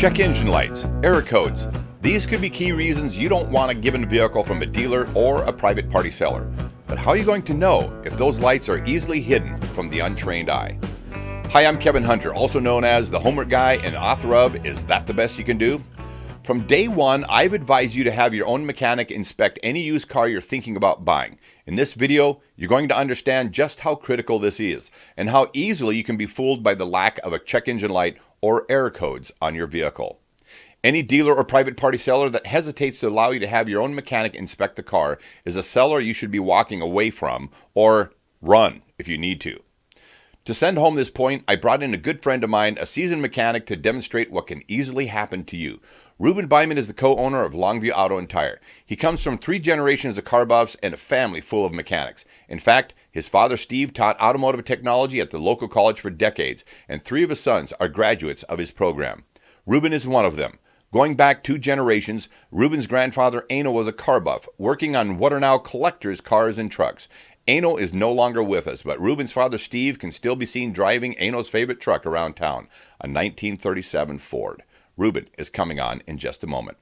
Check engine lights, error codes. These could be key reasons you don't want a given vehicle from a dealer or a private party seller. But how are you going to know if those lights are easily hidden from the untrained eye? Hi, I'm Kevin Hunter, also known as the Homework Guy and author of Is That the Best You Can Do? From day one, I've advised you to have your own mechanic inspect any used car you're thinking about buying. In this video, you're going to understand just how critical this is and how easily you can be fooled by the lack of a check engine light or error codes on your vehicle. Any dealer or private party seller that hesitates to allow you to have your own mechanic inspect the car is a seller you should be walking away from or run if you need to. To send home this point, I brought in a good friend of mine, a seasoned mechanic, to demonstrate what can easily happen to you. Ruben Byman is the co-owner of Longview Auto and Tire. He comes from 3 generations of car buffs and a family full of mechanics. In fact, his father Steve taught automotive technology at the local college for decades, and 3 of his sons are graduates of his program. Ruben is one of them. Going back 2 generations, Ruben's grandfather Ano was a car buff, working on what are now collectors' cars and trucks. Ano is no longer with us, but Ruben's father Steve can still be seen driving Ano's favorite truck around town, a 1937 Ford. Ruben is coming on in just a moment.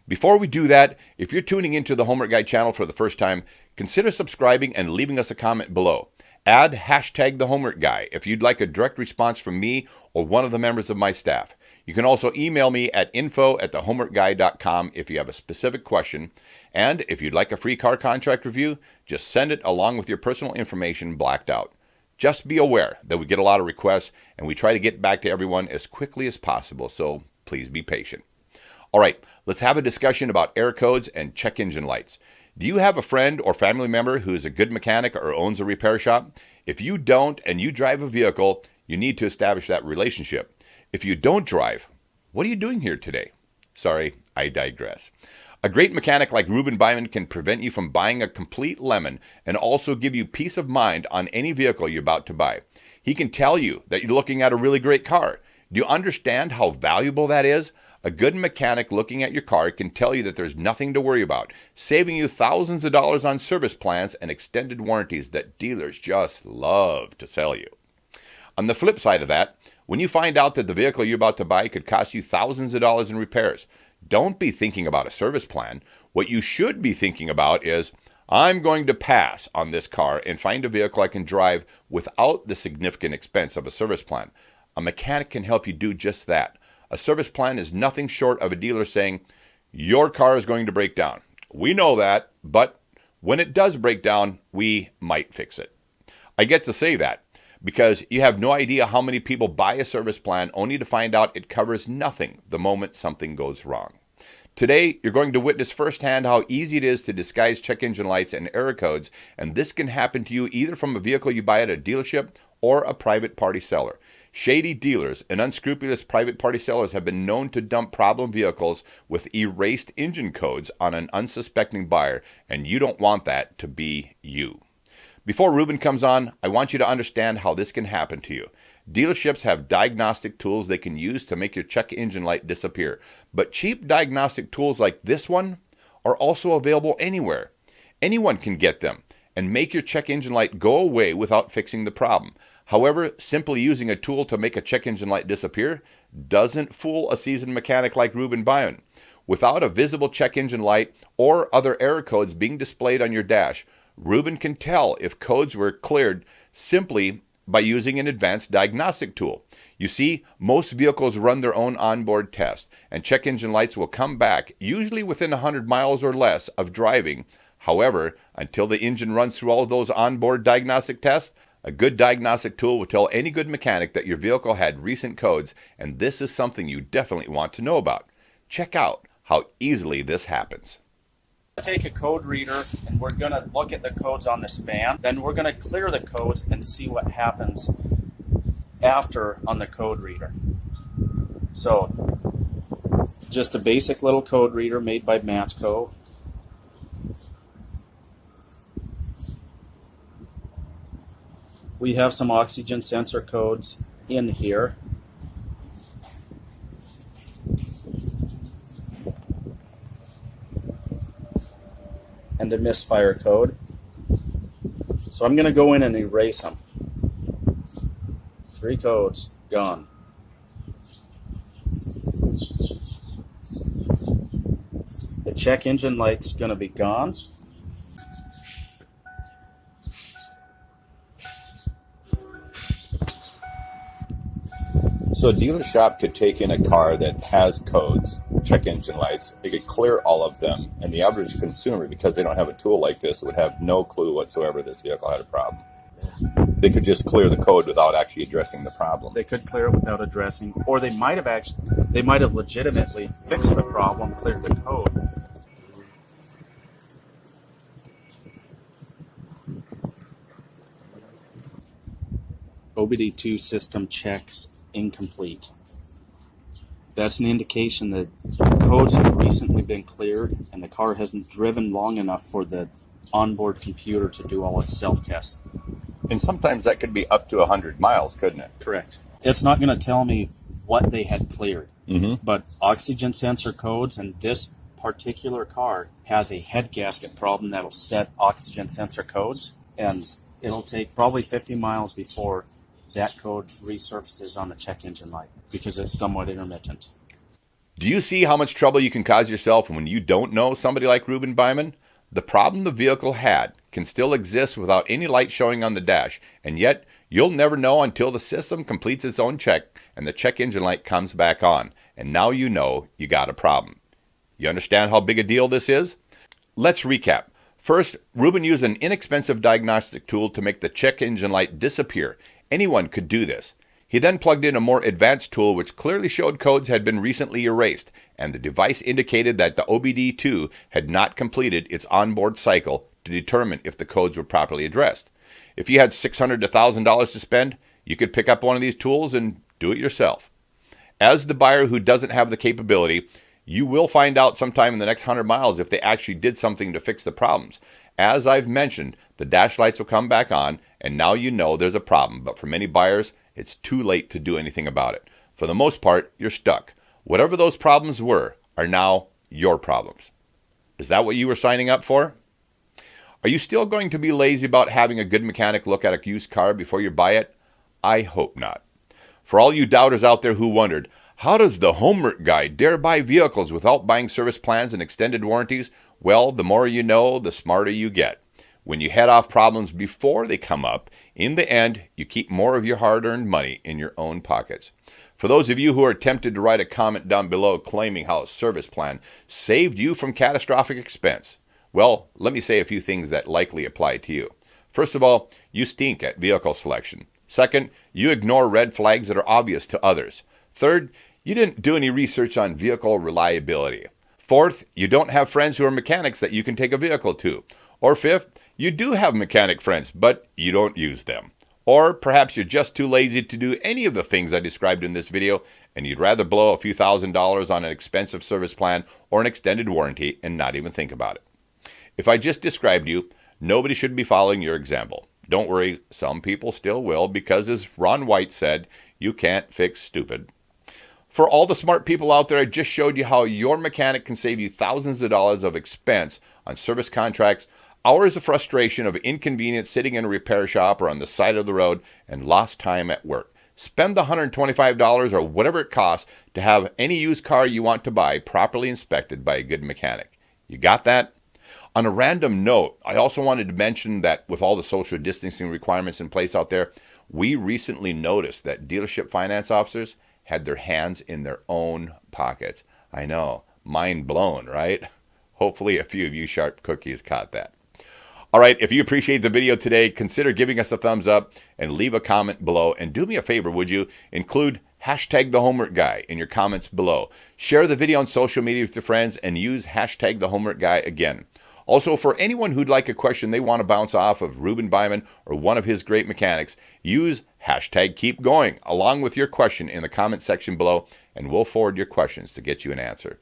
Before we do that, if you're tuning into the Homework Guy channel for the first time, consider subscribing and leaving us a comment below. Add hashtag the Homework Guy if you'd like a direct response from me or one of the members of my staff. You can also email me at info@thehomeworkguy.com if you have a specific question. And if you'd like a free car contract review, just send it along with your personal information blacked out. Just be aware that we get a lot of requests and we try to get back to everyone as quickly as possible, so please be patient. All right, let's have a discussion about error codes and check engine lights. Do you have a friend or family member who is a good mechanic or owns a repair shop? If you don't and you drive a vehicle, you need to establish that relationship. If you don't drive, what are you doing here today? Sorry, I digress. A great mechanic like Ruben Byman can prevent you from buying a complete lemon and also give you peace of mind on any vehicle you're about to buy. He can tell you that you're looking at a really great car. Do you understand how valuable that is? A good mechanic looking at your car can tell you that there's nothing to worry about, saving you thousands of dollars on service plans and extended warranties that dealers just love to sell you. On the flip side of that, when you find out that the vehicle you're about to buy could cost you thousands of dollars in repairs, don't be thinking about a service plan. What you should be thinking about is, I'm going to pass on this car and find a vehicle I can drive without the significant expense of a service plan. A mechanic can help you do just that. A service plan is nothing short of a dealer saying, your car is going to break down. We know that, but when it does break down, we might fix it. I get to say that because you have no idea how many people buy a service plan only to find out it covers nothing the moment something goes wrong. Today, you're going to witness firsthand how easy it is to disguise check engine lights and error codes, and this can happen to you either from a vehicle you buy at a dealership or a private party seller. Shady dealers and unscrupulous private party sellers have been known to dump problem vehicles with erased engine codes on an unsuspecting buyer, and you don't want that to be you. Before Ruben comes on, I want you to understand how this can happen to you. Dealerships have diagnostic tools they can use to make your check engine light disappear, but cheap diagnostic tools like this one are also available anywhere. Anyone can get them and make your check engine light go away without fixing the problem. However, simply using a tool to make a check engine light disappear doesn't fool a seasoned mechanic like Ruben Byman. Without a visible check engine light or other error codes being displayed on your dash, Ruben can tell if codes were cleared simply by using an advanced diagnostic tool. You see, most vehicles run their own onboard test, and check engine lights will come back, usually within 100 miles or less of driving. However, until the engine runs through all of those onboard diagnostic tests, a good diagnostic tool will tell any good mechanic that your vehicle had recent codes, and this is something you definitely want to know about. Check out how easily this happens. Take a code reader and we're going to look at the codes on this van. Then we're going to clear the codes and see what happens after on the code reader. So, just a basic little code reader made by Matco. We have some oxygen sensor codes in here. And a misfire code. So I'm going to go in and erase them. 3 codes, gone. The check engine light's going to be gone. So a dealer shop could take in a car that has codes, check engine lights, they could clear all of them, and the average consumer, because they don't have a tool like this, would have no clue whatsoever this vehicle had a problem. They could just clear the code without actually addressing the problem. They could clear it without addressing, or they might have legitimately fixed the problem, cleared the code. OBD2 system checks incomplete. That's an indication that codes have recently been cleared and the car hasn't driven long enough for the onboard computer to do all its self-tests. And sometimes that could be up to 100 miles, couldn't it? Correct. It's not going to tell me what they had cleared, but oxygen sensor codes, and this particular car has a head gasket problem that'll set oxygen sensor codes, and it'll take probably 50 miles before that code resurfaces on the check engine light because it's somewhat intermittent. Do you see how much trouble you can cause yourself when you don't know somebody like Ruben Byman? The problem the vehicle had can still exist without any light showing on the dash, and yet you'll never know until the system completes its own check and the check engine light comes back on, and now you know you got a problem. You understand how big a deal this is? Let's recap. First, Ruben used an inexpensive diagnostic tool to make the check engine light disappear. Anyone could do this. He then plugged in a more advanced tool which clearly showed codes had been recently erased, and the device indicated that the OBD2 had not completed its onboard cycle to determine if the codes were properly addressed. If you had $600 to $1,000 to spend, you could pick up one of these tools and do it yourself. As the buyer who doesn't have the capability, you will find out sometime in the next 100 miles if they actually did something to fix the problems. As I've mentioned, the dash lights will come back on, and now you know there's a problem. But for many buyers, it's too late to do anything about it. For the most part, you're stuck. Whatever those problems were are now your problems. Is that what you were signing up for? Are you still going to be lazy about having a good mechanic look at a used car before you buy it? I hope not. For all you doubters out there who wondered, how does the homework guy dare buy vehicles without buying service plans and extended warranties? Well, the more you know, the smarter you get. When you head off problems before they come up, in the end, you keep more of your hard-earned money in your own pockets. For those of you who are tempted to write a comment down below claiming how a service plan saved you from catastrophic expense, well, let me say a few things that likely apply to you. First of all, you stink at vehicle selection. Second, you ignore red flags that are obvious to others. Third, you didn't do any research on vehicle reliability. Fourth, you don't have friends who are mechanics that you can take a vehicle to. Or fifth, you do have mechanic friends, but you don't use them. Or perhaps you're just too lazy to do any of the things I described in this video, and you'd rather blow a few $1,000s on an expensive service plan or an extended warranty and not even think about it. If I just described you, nobody should be following your example. Don't worry, some people still will, because as Ron White said, you can't fix stupid. For all the smart people out there, I just showed you how your mechanic can save you thousands of dollars of expense on service contracts, hours of frustration of inconvenience sitting in a repair shop or on the side of the road, and lost time at work. Spend the $125 or whatever it costs to have any used car you want to buy properly inspected by a good mechanic. You got that? On a random note, I also wanted to mention that with all the social distancing requirements in place out there, we recently noticed that dealership finance officers had their hands in their own pockets. I know, mind blown, right? Hopefully a few of you sharp cookies caught that. All right, if you appreciate the video today, consider giving us a thumbs up and leave a comment below. And do me a favor, would you? Include hashtag the homework guy in your comments below. Share the video on social media with your friends and use hashtag the homework guy again. Also, for anyone who'd like a question they want to bounce off of Ruben Byman or one of his great mechanics, use hashtag keep going along with your question in the comment section below, and we'll forward your questions to get you an answer.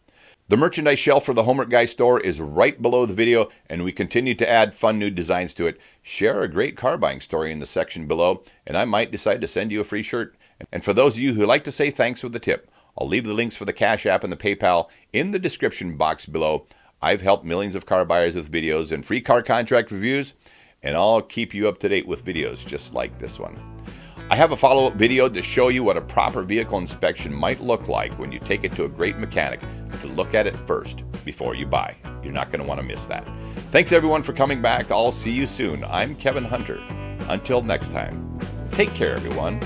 The merchandise shelf for the Homework Guy store is right below the video, and we continue to add fun new designs to it. Share a great car buying story in the section below, and I might decide to send you a free shirt. And for those of you who like to say thanks with a tip, I'll leave the links for the Cash App and the PayPal in the description box below. I've helped millions of car buyers with videos and free car contract reviews, and I'll keep you up to date with videos just like this one. I have a follow-up video to show you what a proper vehicle inspection might look like when you take it to a great mechanic to look at it first before you buy. You're not going to want to miss that. Thanks everyone for coming back. I'll see you soon. I'm Kevin Hunter. Until next time, take care everyone.